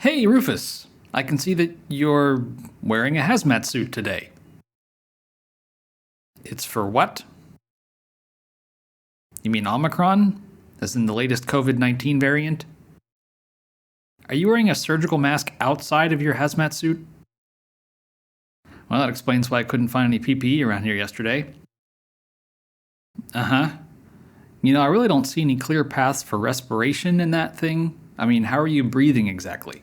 Hey, Rufus. I can see that you're wearing a hazmat suit today. It's for what? You mean Omicron? As in the latest COVID-19 variant? Are you wearing a surgical mask outside of your hazmat suit? Well, that explains why I couldn't find any PPE around here yesterday. Uh-huh. I really don't see any clear paths for respiration in that thing. I mean, how are you breathing exactly?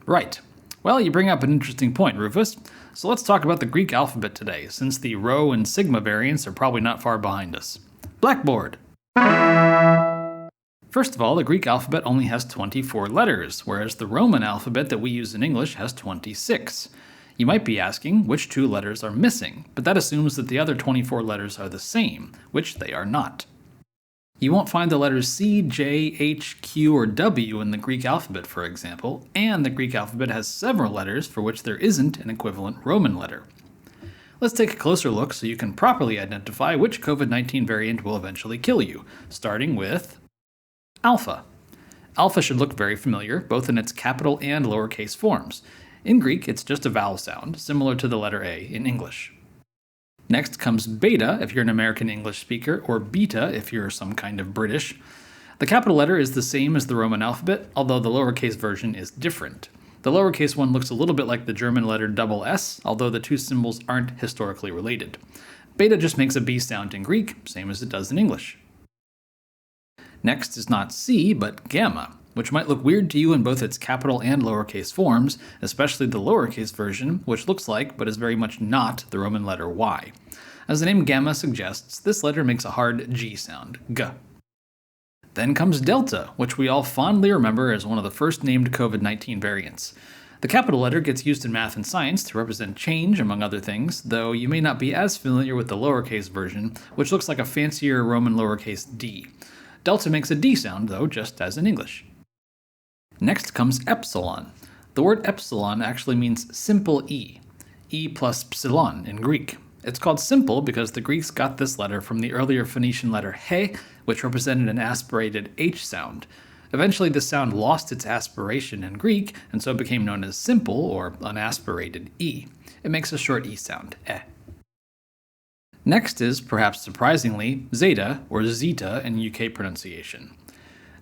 Right. Well, you bring up an interesting point, Rufus. So let's talk about the Greek alphabet today, since the Rho and Sigma variants are probably not far behind us. Blackboard! First of all, the Greek alphabet only has 24 letters, whereas the Roman alphabet that we use in English has 26. You might be asking which two letters are missing, but that assumes that the other 24 letters are the same, which they are not. You won't find the letters C, J, H, Q, or W in the Greek alphabet, for example, and the Greek alphabet has several letters for which there isn't an equivalent Roman letter. Let's take a closer look so you can properly identify which COVID-19 variant will eventually kill you, starting with Alpha. Alpha should look very familiar, both in its capital and lowercase forms. In Greek, it's just a vowel sound, similar to the letter A in English. Next comes Beta if you're an American English speaker, or Beta if you're some kind of British. The capital letter is the same as the Roman alphabet, although the lowercase version is different. The lowercase one looks a little bit like the German letter double S, although the two symbols aren't historically related. Beta just makes a B sound in Greek, same as it does in English. Next is not C, but Gamma, which might look weird to you in both its capital and lowercase forms, especially the lowercase version, which looks like, but is very much not, the Roman letter Y. As the name Gamma suggests, this letter makes a hard G sound, G. Then comes Delta, which we all fondly remember as one of the first named COVID-19 variants. The capital letter gets used in math and science to represent change, among other things, though you may not be as familiar with the lowercase version, which looks like a fancier Roman lowercase d. Delta makes a D sound, though, just as in English. Next comes Epsilon. The word epsilon actually means simple E plus psilon in Greek. It's called simple because the Greeks got this letter from the earlier Phoenician letter he, which represented an aspirated H sound. Eventually, this sound lost its aspiration in Greek, and so it became known as simple, or unaspirated E. It makes a short E sound, eh. Next is, perhaps surprisingly, Zeta, or Zeta in UK pronunciation.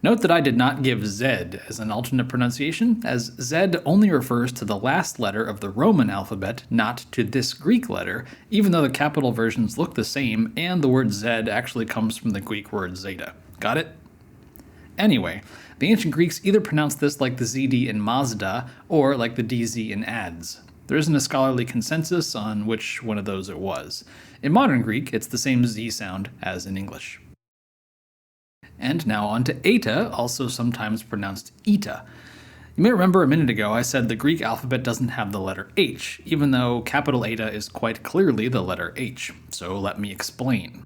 Note that I did not give Z as an alternate pronunciation, as Z only refers to the last letter of the Roman alphabet, not to this Greek letter, even though the capital versions look the same and the word Z actually comes from the Greek word zeta. Got it? Anyway, the ancient Greeks either pronounced this like the ZD in Mazda or like the DZ in ads. There isn't a scholarly consensus on which one of those it was. In modern Greek, it's the same Z sound as in English. And now on to Eta, also sometimes pronounced Eta. You may remember a minute ago I said the Greek alphabet doesn't have the letter H, even though capital Eta is quite clearly the letter H, so let me explain.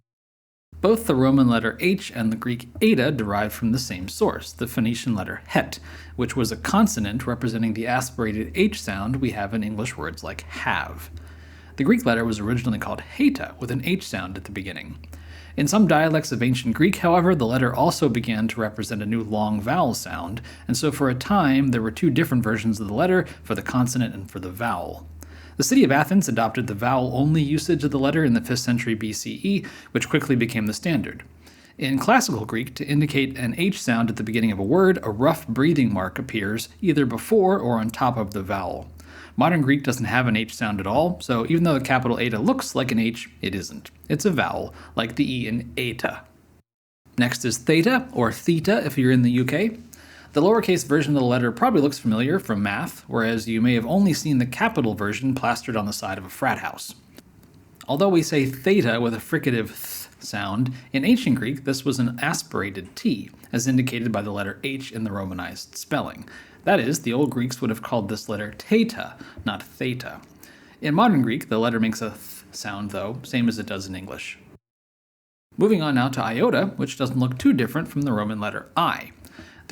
Both the Roman letter H and the Greek Eta derive from the same source, the Phoenician letter het, which was a consonant representing the aspirated H sound we have in English words like have. The Greek letter was originally called heta, with an H sound at the beginning. In some dialects of ancient Greek, however, the letter also began to represent a new long vowel sound, and so for a time there were two different versions of the letter, for the consonant and for the vowel. The city of Athens adopted the vowel-only usage of the letter in the 5th century BCE, which quickly became the standard. In classical Greek, to indicate an H sound at the beginning of a word, a rough breathing mark appears either before or on top of the vowel. Modern Greek doesn't have an H sound at all, so even though the capital Eta looks like an H, it isn't. It's a vowel, like the E in eta. Next is Theta, or Theta if you're in the UK. The lowercase version of the letter probably looks familiar from math, whereas you may have only seen the capital version plastered on the side of a frat house. Although we say theta with a fricative th sound, in ancient Greek this was an aspirated T, as indicated by the letter H in the Romanized spelling. That is, the old Greeks would have called this letter Theta, not Theta. In modern Greek, the letter makes a th sound, though, same as it does in English. Moving on now to Iota, which doesn't look too different from the Roman letter I.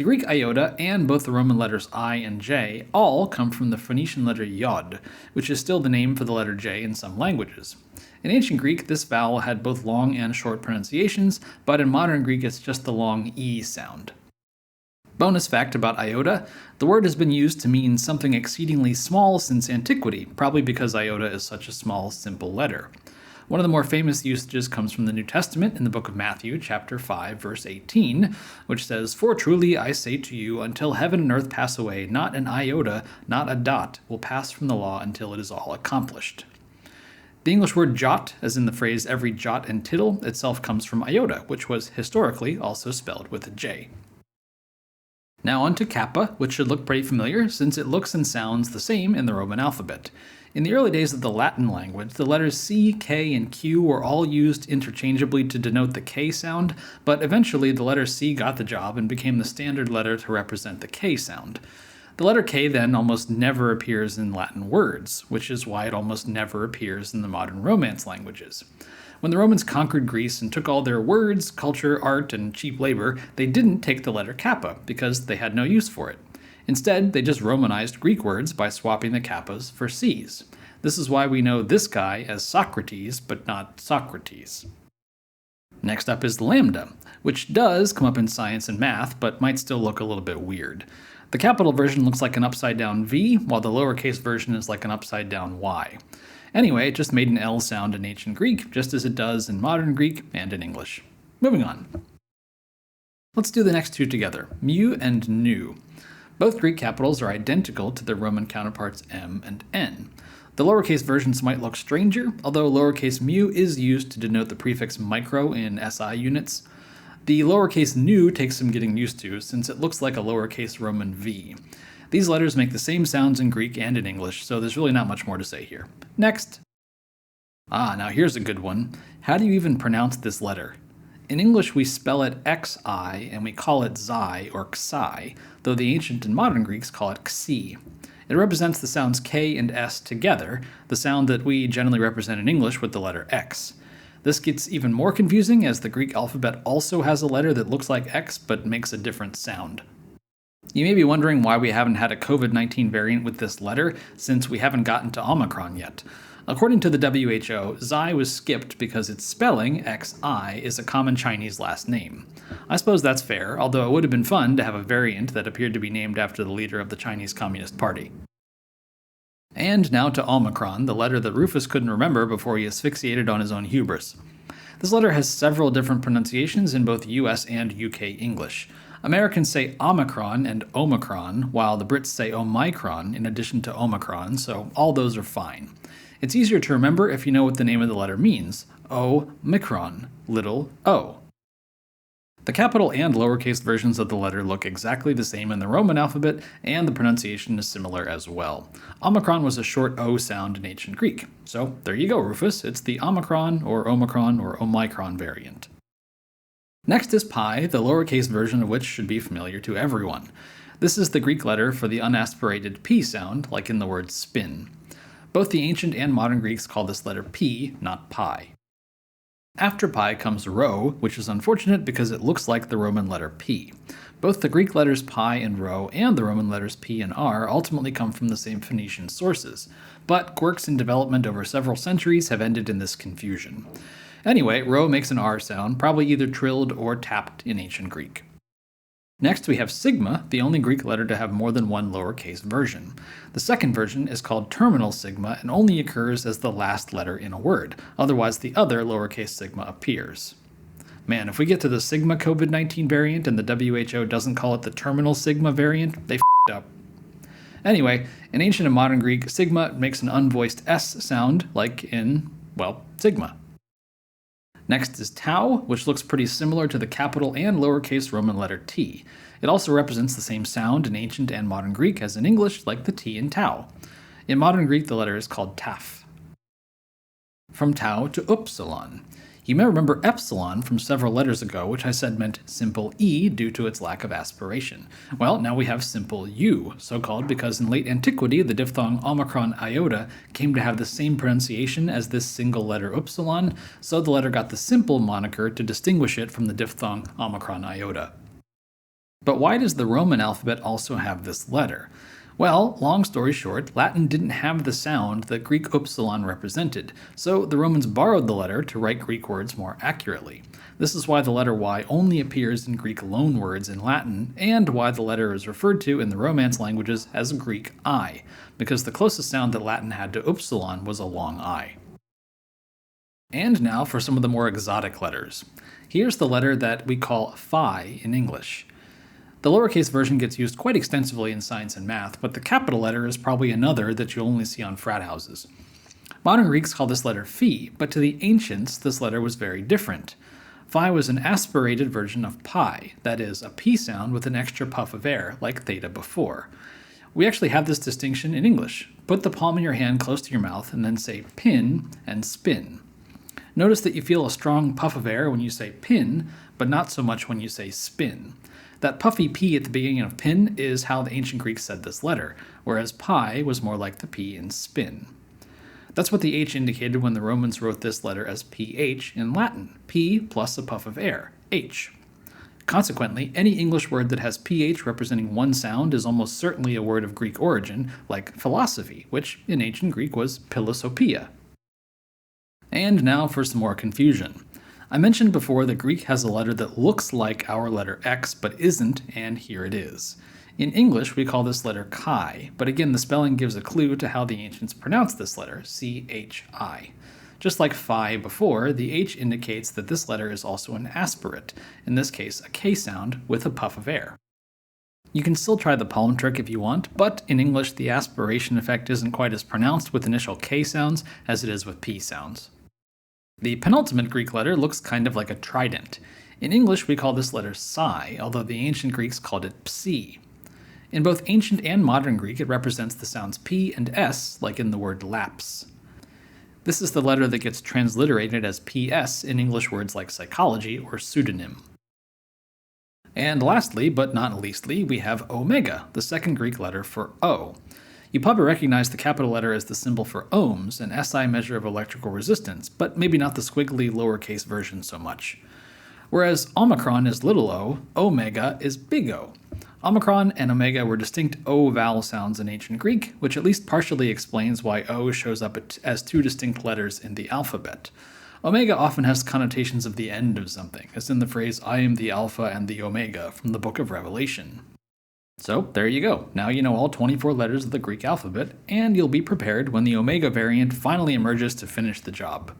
The Greek iota and both the Roman letters I and J all come from the Phoenician letter yod, which is still the name for the letter J in some languages. In ancient Greek, this vowel had both long and short pronunciations, but in modern Greek it's just the long E sound. Bonus fact about iota, the word has been used to mean something exceedingly small since antiquity, probably because iota is such a small, simple letter. One of the more famous usages comes from the New Testament in the book of Matthew, chapter 5, verse 18, which says, "For truly I say to you, until heaven and earth pass away, not an iota, not a dot, will pass from the law until it is all accomplished." The English word jot, as in the phrase every jot and tittle, itself comes from iota, which was historically also spelled with a J. Now on to Kappa, which should look pretty familiar since it looks and sounds the same in the Roman alphabet. In the early days of the Latin language, the letters C, K, and Q were all used interchangeably to denote the K sound, but eventually the letter C got the job and became the standard letter to represent the K sound. The letter K then almost never appears in Latin words, which is why it almost never appears in the modern Romance languages. When the Romans conquered Greece and took all their words, culture, art, and cheap labor, they didn't take the letter Kappa because they had no use for it. Instead, they just Romanized Greek words by swapping the kappas for Cs. This is why we know this guy as Socrates, but not Socrates. Next up is Lambda, which does come up in science and math, but might still look a little bit weird. The capital version looks like an upside-down V, while the lowercase version is like an upside-down Y. Anyway, it just made an L sound in ancient Greek, just as it does in modern Greek and in English. Moving on. Let's do the next two together, mu and nu. Both Greek capitals are identical to their Roman counterparts M and N. The lowercase versions might look stranger, although lowercase mu is used to denote the prefix micro in SI units. The lowercase nu takes some getting used to, since it looks like a lowercase Roman V. These letters make the same sounds in Greek and in English, so there's really not much more to say here. Next. Now here's a good one. How do you even pronounce this letter? In English, we spell it xi, and we call it xi or xi, though the ancient and modern Greeks call it xi. It represents the sounds k and s together, the sound that we generally represent in English with the letter x. This gets even more confusing as the Greek alphabet also has a letter that looks like x but makes a different sound. You may be wondering why we haven't had a COVID-19 variant with this letter, since we haven't gotten to Omicron yet. According to the WHO, Xi was skipped because its spelling, XI, is a common Chinese last name. I suppose that's fair, although it would have been fun to have a variant that appeared to be named after the leader of the Chinese Communist Party. And now to Omicron, the letter that Rufus couldn't remember before he asphyxiated on his own hubris. This letter has several different pronunciations in both US and UK English. Americans say Omicron and Omicron, while the Brits say Omicron in addition to Omicron, so all those are fine. It's easier to remember if you know what the name of the letter means. Omicron, little o. The capital and lowercase versions of the letter look exactly the same in the Roman alphabet, and the pronunciation is similar as well. Omicron was a short O sound in ancient Greek. So there you go, Rufus. It's the Omicron or Omicron variant. Next is pi, the lowercase version of which should be familiar to everyone. This is the Greek letter for the unaspirated P sound, like in the word spin. Both the ancient and modern Greeks call this letter P, not pi. After pi comes rho, which is unfortunate because it looks like the Roman letter P. Both the Greek letters pi and rho and the Roman letters P and R ultimately come from the same Phoenician sources, but quirks in development over several centuries have ended in this confusion. Anyway, rho makes an R sound, probably either trilled or tapped in ancient Greek. Next, we have sigma, the only Greek letter to have more than one lowercase version. The second version is called terminal sigma and only occurs as the last letter in a word, otherwise the other lowercase sigma appears. Man, if we get to the sigma COVID-19 variant and the WHO doesn't call it the terminal sigma variant, they f***ed up. Anyway, in ancient and modern Greek, sigma makes an unvoiced S sound, like in, well, sigma. Next is tau, which looks pretty similar to the capital and lowercase Roman letter T. It also represents the same sound in ancient and modern Greek as in English, like the T in tau. In modern Greek, the letter is called taf. From tau to upsilon. You may remember epsilon from several letters ago, which I said meant simple E due to its lack of aspiration. Well, now we have simple U, so called because in late antiquity the diphthong Omicron iota came to have the same pronunciation as this single letter upsilon, so the letter got the simple moniker to distinguish it from the diphthong Omicron iota. But why does the Roman alphabet also have this letter? Well, long story short, Latin didn't have the sound that Greek upsilon represented, so the Romans borrowed the letter to write Greek words more accurately. This is why the letter Y only appears in Greek loanwords in Latin, and why the letter is referred to in the Romance languages as Greek I, because the closest sound that Latin had to upsilon was a long I. And now for some of the more exotic letters. Here's the letter that we call phi in English. The lowercase version gets used quite extensively in science and math, but the capital letter is probably another that you'll only see on frat houses. Modern Greeks call this letter phi, but to the ancients, this letter was very different. Phi was an aspirated version of pi, that is, a p sound with an extra puff of air, like theta before. We actually have this distinction in English. Put the palm of your hand close to your mouth and then say pin and spin. Notice that you feel a strong puff of air when you say pin, but not so much when you say spin. That puffy P at the beginning of pin is how the ancient Greeks said this letter, whereas pi was more like the P in spin. That's what the H indicated when the Romans wrote this letter as PH in Latin, P plus a puff of air, H. Consequently, any English word that has PH representing one sound is almost certainly a word of Greek origin, like philosophy, which in ancient Greek was philosophia. And now for some more confusion. I mentioned before that Greek has a letter that looks like our letter X but isn't, and here it is. In English, we call this letter chi, but again, the spelling gives a clue to how the ancients pronounced this letter, C-H-I. Just like phi before, the H indicates that this letter is also an aspirate, in this case a K sound with a puff of air. You can still try the palm trick if you want, but in English the aspiration effect isn't quite as pronounced with initial K sounds as it is with P sounds. The penultimate Greek letter looks kind of like a trident. In English, we call this letter psi, although the ancient Greeks called it psi. In both ancient and modern Greek, it represents the sounds P and S, like in the word lapse. This is the letter that gets transliterated as PS in English words like psychology or pseudonym. And lastly, but not leastly, we have omega, the second Greek letter for O. You probably recognize the capital letter as the symbol for ohms, an SI measure of electrical resistance, but maybe not the squiggly lowercase version so much. Whereas Omicron is little o, omega is big O. Omicron and omega were distinct O vowel sounds in ancient Greek, which at least partially explains why O shows up as two distinct letters in the alphabet. Omega often has connotations of the end of something, as in the phrase, I am the Alpha and the Omega from the book of Revelation. So there you go. Now you know all 24 letters of the Greek alphabet, and you'll be prepared when the omega variant finally emerges to finish the job.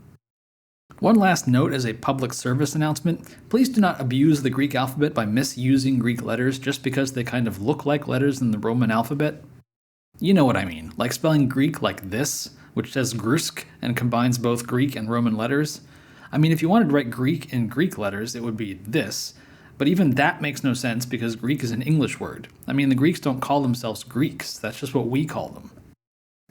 One last note as a public service announcement, please do not abuse the Greek alphabet by misusing Greek letters just because they kind of look like letters in the Roman alphabet. You know what I mean, like spelling Greek like this, which says grusk and combines both Greek and Roman letters. I mean, if you wanted to write Greek in Greek letters, it would be this. But even that makes no sense because Greek is an English word. I mean, the Greeks don't call themselves Greeks, that's just what we call them.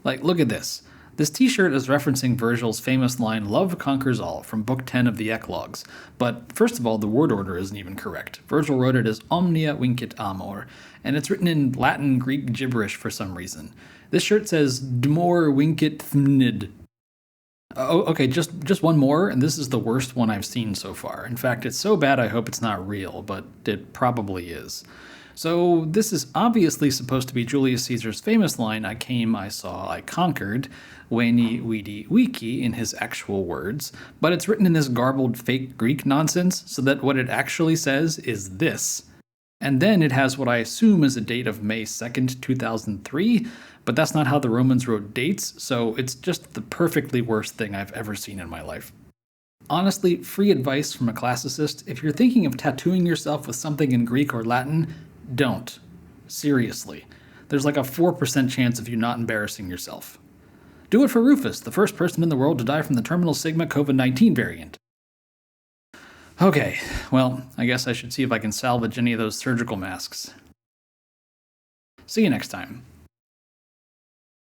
Like, look at this. This t-shirt is referencing Virgil's famous line, Love conquers all, from Book 10 of the Eclogues. But first of all, the word order isn't even correct. Virgil wrote it as omnia vincit amor, and it's written in Latin Greek gibberish for some reason. This shirt says dmor vincit thmnid. Oh, okay, just one more, and this is the worst one I've seen so far. In fact, it's so bad I hope it's not real, but it probably is. So this is obviously supposed to be Julius Caesar's famous line, I came, I saw, I conquered, veni, vidi, vici, in his actual words, but it's written in this garbled fake Greek nonsense, so that what it actually says is this. And then it has what I assume is a date of May 2nd, 2003, but that's not how the Romans wrote dates, so it's just the perfectly worst thing I've ever seen in my life. Honestly, free advice from a classicist, if you're thinking of tattooing yourself with something in Greek or Latin, don't. Seriously. There's like a 4% chance of you not embarrassing yourself. Do it for Rufus, the first person in the world to die from the terminal Sigma COVID-19 variant. Okay, well, I guess I should see if I can salvage any of those surgical masks. See you next time.